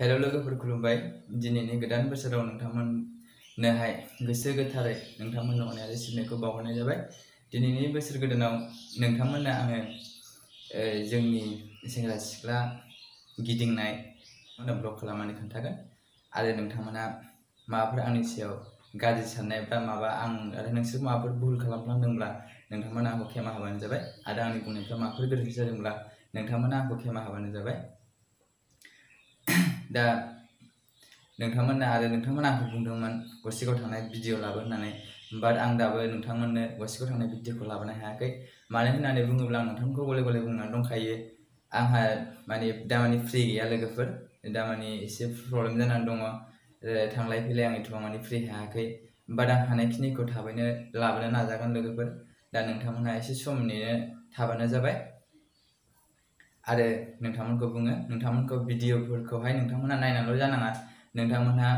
हेल' लोगोफोर खुलुमबाय। दिनैनि गोदान बोसोराव नोंथांमोननोहाय गोसो गोथारै नोंथांमोननो अननाय आरो सिबिनायखौ बावहरनाय जाबाय। दिनैनि बोसोर गोदानाव नोंथांमोननो आङो जोंनि सेंग्रा सिख्ला गिदिंनाय ब्लग खालामनानै खोन्थागोन आरो नोंथांमोना माबाफोर आंनि सायाव गाज्रि साननाय बा माबा आं आरो नोंसोर माबाफोर भुल खालामफ्लांदोंब्ला नोंथांमोना आंखौ खेमा होबानो जाबाय आरो आंनि बुंनायफ्रा माबाफोर गोरोन्थि जादोंब्ला नोंथांमोना आंखौ खेमा होबानो जाबाय। दा नोंथांमोना आंखौ बुंदोंमोन गसाइगाव थांनाय भिडिअ लाबो होननानै, बाट आं दाबो नोंथांमोननो गसाइगाव थांनाय भिडिअखौ लाबोनो हायाखै। मानो होननानै बुङोब्ला आं नोंथांमोनखौ गले गले बुंनानै दंखायो, आंहा दामानि फ्रि गैया लोगोफोर, दामानि एसे प्रब्लेम जानानै दङ। थांलाय फैलाय आं एथबां फ्रि हायाखै, बाट आं हानायखिनिखौ थाबैनो लाबोनो नाजागोन लोगोफोर। दा नोंथांमोनहा एसे सम नेनो थाबानो जाबाय आरो नोंथांमोनखौ बुङो, नोंथांमोनखौ भिडिअफोरखौहाय नोंथांमोना नायनानैल' जानाङा, नोंथांमोनहा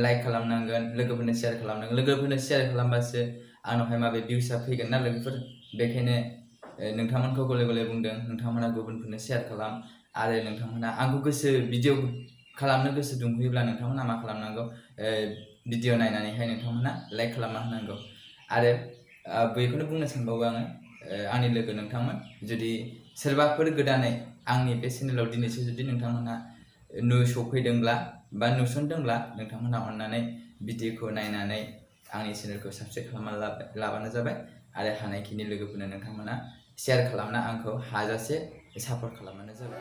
लाइक खालामनांगोन, लोगोफोरनो शेयार खालामनांगोन। लोगोफोरनो शेयार खालामबासो आंनावहाय माबे भिउसआ फैगोन ना लोगोफोर। बेखायनो नोंथांमोनखौ गले गले बुंदों, नोंथांमोना गुबुनफोरनो शेयार खालाम आरो नोंथांमोना आंखौ भिडिअ खालामनो गोसो दुंहोयोब्ला नोंथांमोना मा खालामनांगौ, भिडिअ नायनानैहाय नोंथांमोना लाइक खालामना होनांगौ। आरो बेखौनो बुंनो सानबावो आङो, आंनि लोगो नोंथांमोन, जुदि सोरबाफोर गोदानै आंनि बे चेनेलाव दिनैसो जुदि नोंथांमोना सफैदोंब्ला बा नुसनदोंब्ला नोंथांमोना अननानै भिडिअखौ नायनानै आंनि चेनेलखौ साबस्क्राइब खालामना लाबानो जाबाय आरो हानायखिनि लोगोफोरनो नोंथांमोना शेयार खालामना आंखौ हाजासे सापर्ट खालामबानो जाबाय।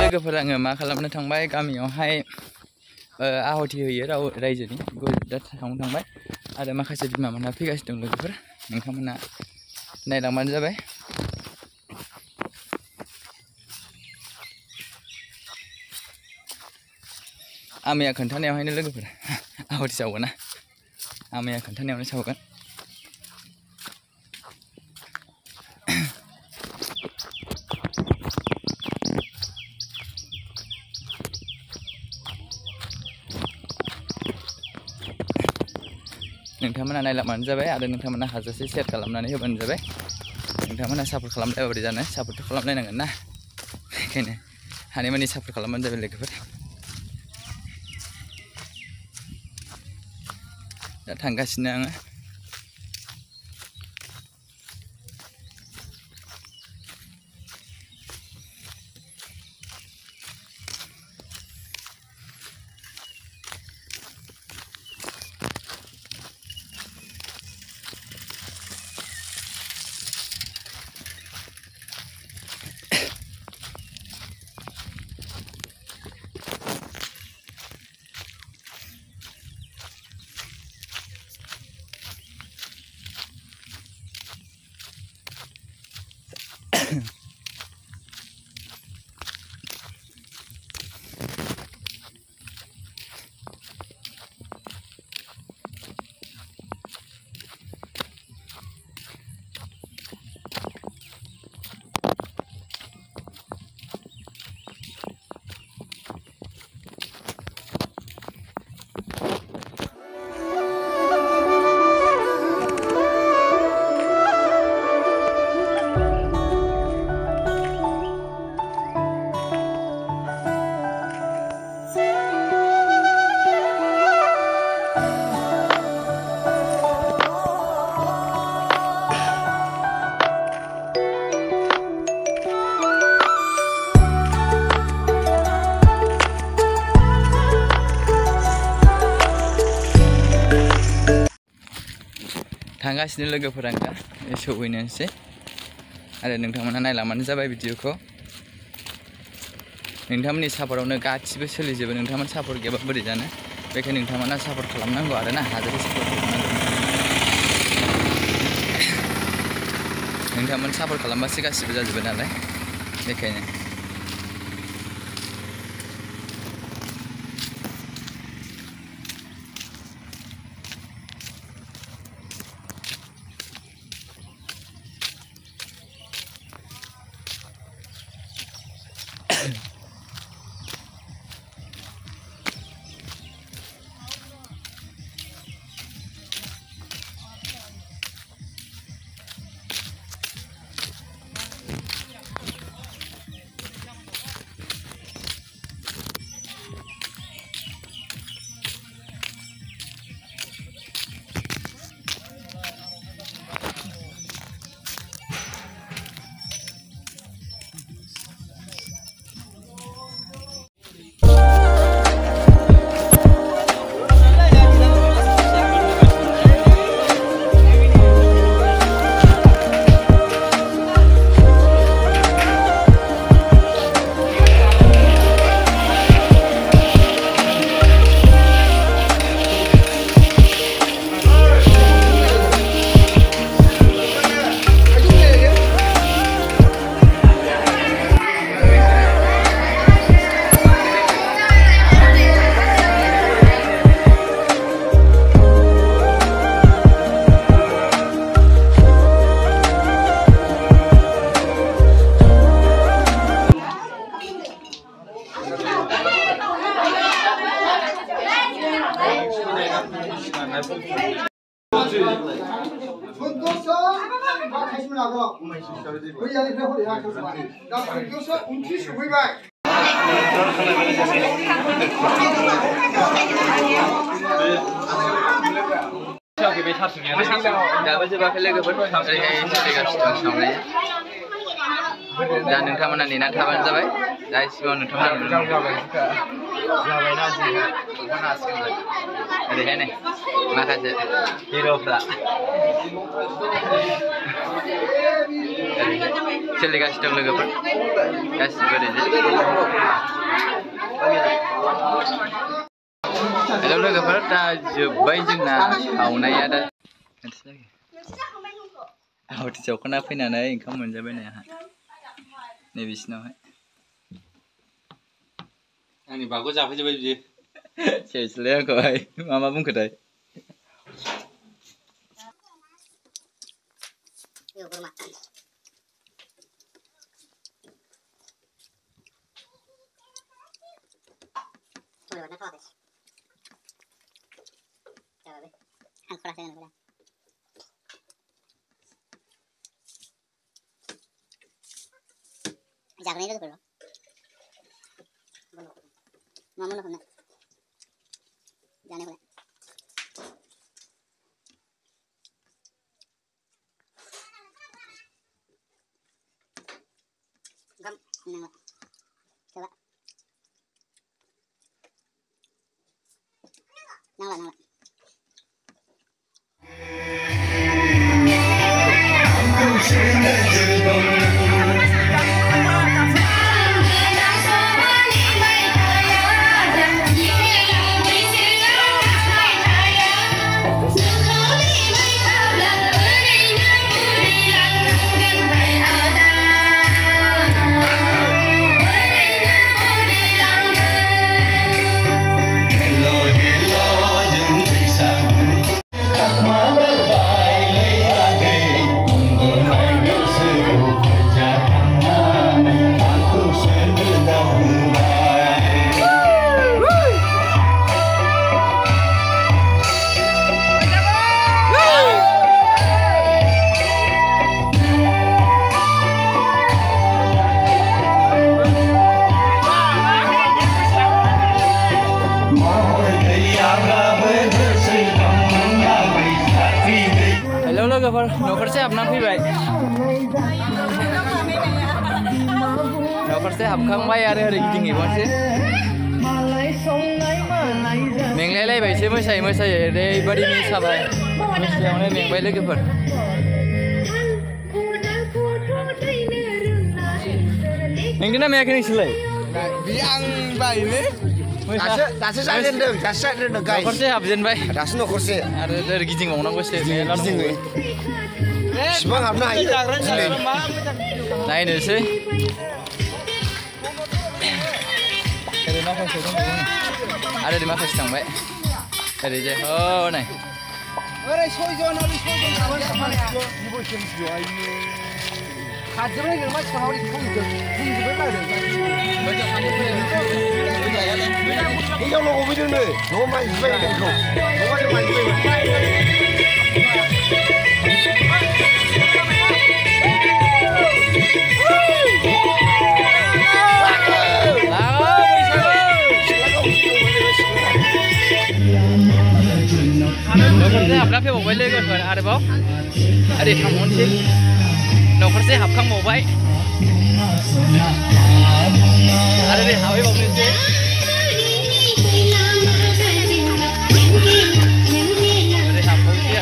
लोगोफोर आङो मा खालामनो थांबाय, गामियावहाय आहुति होयो रायजोनि, दा थांबाय आरो माखासे बिमामोनहा फैगासिनो दं लोगोफोर, नोंथांमोना नायलांबानो जाबाय। आमाया खोन्थानायावहायनो लोगोफोर आहुति सावगोना, आमाया खोन्थानायावनो सावगोन। नोंथांमोना नायलांबानो जाबाय आरो नोंथांमोना हाजासे शेयार खालामनानै होबानो जाबाय। नोंथांमोना सापर्ट खालामलायबा बोरै जानो, सापर्टथ' खालामलायनांगोन ना, बेखायनो हानायमानि सापर्ट खालामबानो जाबाय लोगोफोर। दा थांगासिनो आङो। थांगासिनो लोगोफोरा सौहैनोसै आरो नोंथांमोना नायलांबानो जाबाय भिडिअखौ। नोंथांमोननि सापर्टआवनो गासिबो सोलिजोबो। नोंथांमोन सापर्ट गैयाबा बोरै जानो, बेखायनो नोंथांमोना सापर्ट खालामनांगौ आरो ना, हाजासे सापर्ट खालामनांगौ। नोंथांमोन सापर्ट खालामबासो गासिबो जाजोबो नालाय, बेखायनो दाबो जोबाखै लोगोफोर, ओरैहाय सोलिगासिनो दं सावनाया। दा नोंथांमोना नेनानै थाबानो जाबाय। दा इसिबां नोंथांमोना ओरैहाय नै माखासे हिर'फ्रा सोलिगासिनो दं लोगोफोर, गासिबो हेलौ लोगोफोर, दा जोब्बाय जोंना सावनाया। दा आवथि सावखाना फैनानै ओंखाम मोनजाबाय नै आंहा नैबिसिनावहाय। आंनि बागखौ जाफैजोब्बाय बिदि सेसलै आंखौहाय मा बुंखोथाय। जागोन लोगोफोर मा मोनो हमनो जानायखौलाय गम नंगौ coba nala न'खरसे हाबना फैबाय न'खरसे हाबखांबाय आरो ओरै गिदिंहैबावसै मेंलायलायबायसो मोसायै मोसायै ओरैबायदि मोसाबाय मोसायावनो मेंबाय लोगोफोर मेंदोंना मेङाखै नोंसोरलाय आं बायोलै दासो जाजेनदों गाइस न'खरसे हाबजेनबाय दासो न'खरसे आरो ओरै गिदिंबावनांगौसो मेरला गिदिङो दंबावो बिसिबां हाबनो हायो नायनोसै ओरै माखासे दंबावो आरो ओरै माखासे थांबाय ओरैजाय हनै ओरै सयजन खाथियावनो नों मानसिखौ हावरि बुंजोबबाय मारो हिनजावल' गबैदोंनो न'आव मानसिबाय नोंखौ न'आव न'खरसे हाबना फैबावबाय लोगोफोर आरोबाव ओरै थांबावनोसै न'खरसे हाबखांबावबाय आरो ओरै हाबहैबावनोसै ओरै हाबबावनोसै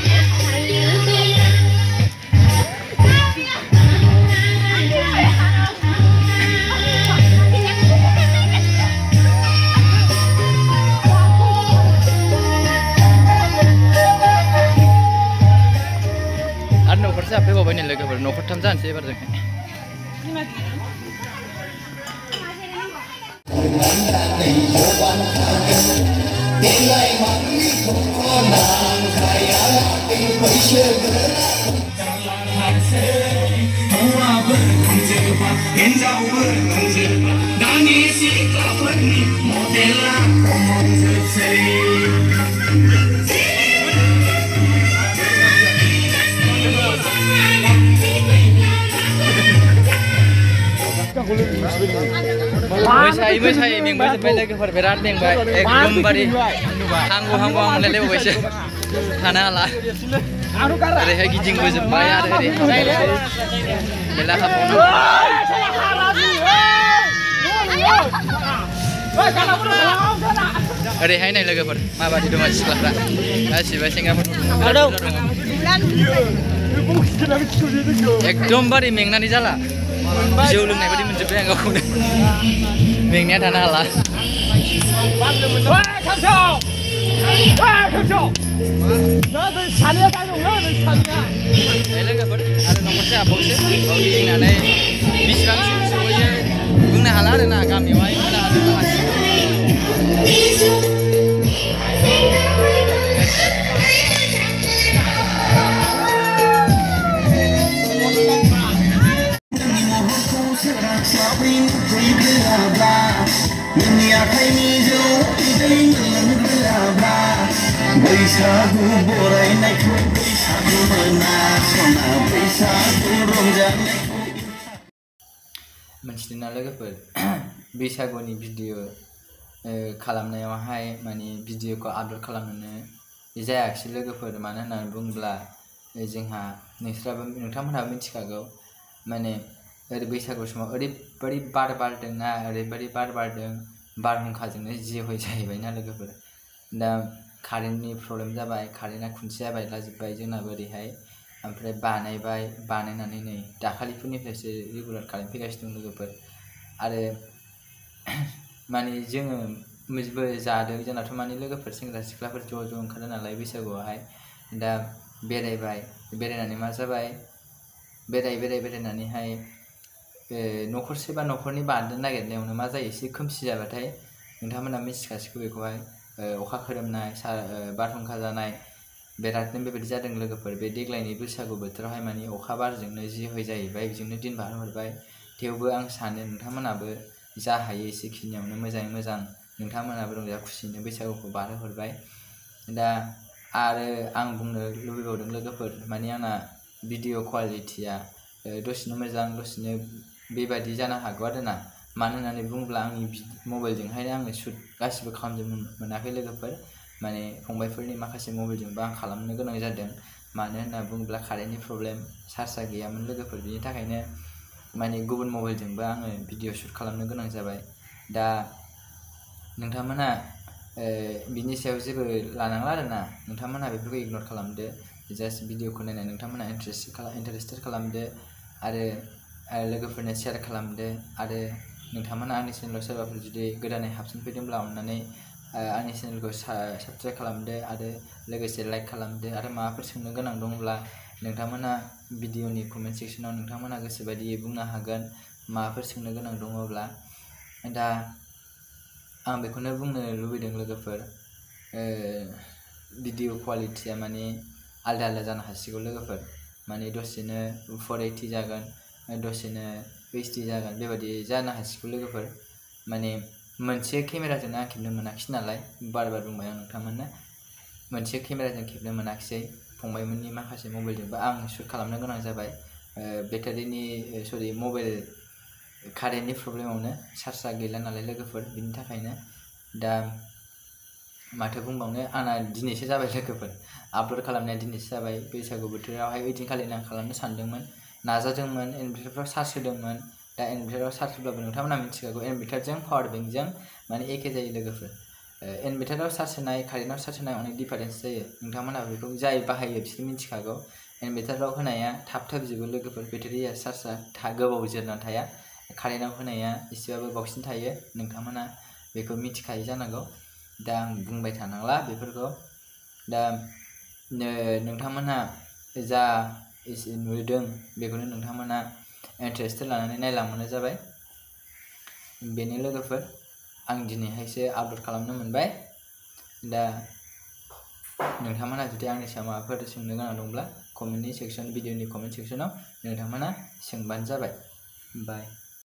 आरो न'खरसे हाबफैबावबाय नै लोगोफोर न'खरथाम जानोसै एबार जों मोसायै मेंबोजोब्बाय लोगोफोर बिराद मेंबाय एकदमबारे हांगौ हांगौ आं मोनलायलायबावबायसो थानो हाला ओरैहाय गिदिंबोजोब्बाय आरो ओरै मेला हाबबावनांगौ ओरैहाय नाय लोगोफोर माबादि दङ सिख्लाफ्रा गासिबो सेंग्राफोर एकदमबारे मेंनानै जाला जौ लोंनाय बायदि मोनजोब्बाय आं गावखौनो मेंनाया थानो हाला लोगोफोर आरो न'खरसे हाबबावसो बाव गिदिंनानै बिसिबांसिम सहैयो बुंनो हाला आरोना गामियावहाय बैसागु बरायनायखौ बैसागु मोनासना बैसागु रंजानायखौ मोनथिदोंना लोगोफोर बैसागुनि भिडिअ खालामनायावहाय माने भिडिअखौ आपल'ड खालामनो जायाखिसै लोगोफोर मानो होननानै बुङोब्ला जोंहा नोंथांमोनहाबो मिथिखागौ माने ओरै बैसागु समाव ओरैबायदि बार बारदोंना ओरैबायदि बार बारदों बारहुंखाजोंनो जिहय जाहैबायना लोगोफोर दा कारेन्टनि प्रब्लेम जाबाय कारेन्टआ खुन्थिया बायलाजोब्बाय जोंनाबो ओरैहाय ओमफ्राय बानायनानै नै दाखालिफोरनिफ्रायसो रेगुलार कारेन्ट फैगासिनो दं लोगोफोर आरो माने जोङो जादों जोंनाथ' माने लोगोफोर सेंग्रा सिख्लाफोर ज' ओंखारो नालाय बैसागुआवहाय दा बेरायनानै मा जाबाय बेरायनानैहाय न'खरसे बा न'खरनि बारनो नागिरनायावनो मा जायो एसे खोमसि जाबाथाय नोंथांमोना मिथिखासिगौ बेखौहाय अखा खोरोमनाय बारहुंखा जानाय बिरादनो बेबायदि जादों लोगोफोर बे देग्लायनि बैसागु बोथोरावहाय माने अखा बारजोंनो जिहय जाहैबाय बेजोंनो दिन बारहरबाय थेवबो आं सानो नोंथांमोनाबो जा हायो एसेखिनियावनो मोजाङै मोजां नोंथांमोनाबो रंजा खुसिनो बैसागुखौ बारहोहरबाय दा आरो आं बुंनो लुबैबावदों लोगोफोर माने आंना भिडिअ क्वालिटिया दसेनो मोजां दसेनो बेबायदि जानो हागौ आरोना मानो होननानै बुङोब्ला आंनि मबाइलजोंहायनो आङो शुट गासिबो खालामजोबनो मोनाखै लोगोफोर माने फंबायफोरनि माखासे मबाइलजोंबो आं खालामनो गोनां जादों मानो होनना बुङोब्ला कारेन्टनि प्रब्लेम चार्जआ गैयामोन लोगोफोर बिनि थाखायनो माने गुबुन मबाइलजोंबो आङो भिडिअ शुट खालामनो गोनां जाबाय दा नोंथांमोना बिनि सायाव जेबो लानांला आरोना नोंथांमोनहा बेफोरखौ इगनर खालामदो जास्ट भिडिअखौ नायनाय नोंथांमोनहा इन्टारेस्टेड खालामदो आरो लोगोफोरनो शेयार खालामदो आरो नोंथांमोनहा आंनि चेनेलाव सोरबाफोर जुदि गोदानै हाबसनफैदोंब्ला अननानै आंनि चेनेलखौ साबस्क्राइब खालामदो आरो लोगोसे लाइक खालामदो आरो माबाफोर सोंनो गोनां दंब्ला नोंथांमोनहा भिडिअनि कमेन्ट सेक्सनाव नोंथांमोनहा गोसोबायदियै बुंनो हागोन माबाफोर सोंनो गोनां दङब्ला दा आं बेखौनो बुंनो लुबैदों लोगोफोर भिडिअ क्वालिटिया माने आलदा जानो हासिगौ लोगोफोर माने दसेनो 480 जागोन दसेनो HD जागोन बेबायदि जानो हासिगौ लोगोफोर माने मोनसे केमेराजोंनो आं खेबनो मोनाखिसै नालाय बार बुंबाय आं नोंथांमोननो मोनसे केमेराजों खेबनो मोनाखिसै फंबायमोननि माखासे मबाइलजोंबो आं शुट खालामनो गोनां जाबाय बेटारिनि मबाइल कारेन्टनि प्रब्लेमावनो चार्जआ गैला नालाय लोगोफोर बिनि थाखायनो दा माथो बुंबावनो आंना दिनैसो जाबाय लोगोफोर आपल'ड खालामनाया दिनैसो जाबाय बैसागु बोथोरावहाय ओइदिनखालिनो आं खालामनो सानदोंमोन नाजादोंमोन इनभार्टारफ्राव चार्ज होदोंमोन दा इनभार्टाराव चार्ज होब्लाबो नोंथांमोना मिथिखागौ इनभार्टारजों पावार बेंकजों माने एखे जायो लोगोफोर इनभार्टाराव चार्ज होनाय कारेन्टआव चार्ज होनाय अनेक डिफारेन्स जायो नोंथांमोना बेखौ जाय बाहायो बिसोर मिथिखागौ इनभार्टाराव होनाया थाब जोबो लोगोफोर बेटारिया चार्जआ गोबाव जोरनानै थाया कारेन्टआव होनाया एसेबाबो बावसिन थायो नोंथांमोना बेखौ मिथिखायो जानांगौ दा आं बुंबाय थानांला बेफोरखौ दा नोंथांमोनहा जा एसे नुदों बेखौनो नोंथांमोना इन्टारेस्टेड लानानै नायलांबानो जाबाय बेनो लोगोफोर आं दिनैहायसो आपल'ड खालामनो मोनबाय दा नोंथांमोना जुदि आंनि सायाव माबाफोर सोंनो गोनां दंब्ला भिडिअनि कमेन्ट सेक्सनाव नोंथांमोना सोंबानो जाबाय बाय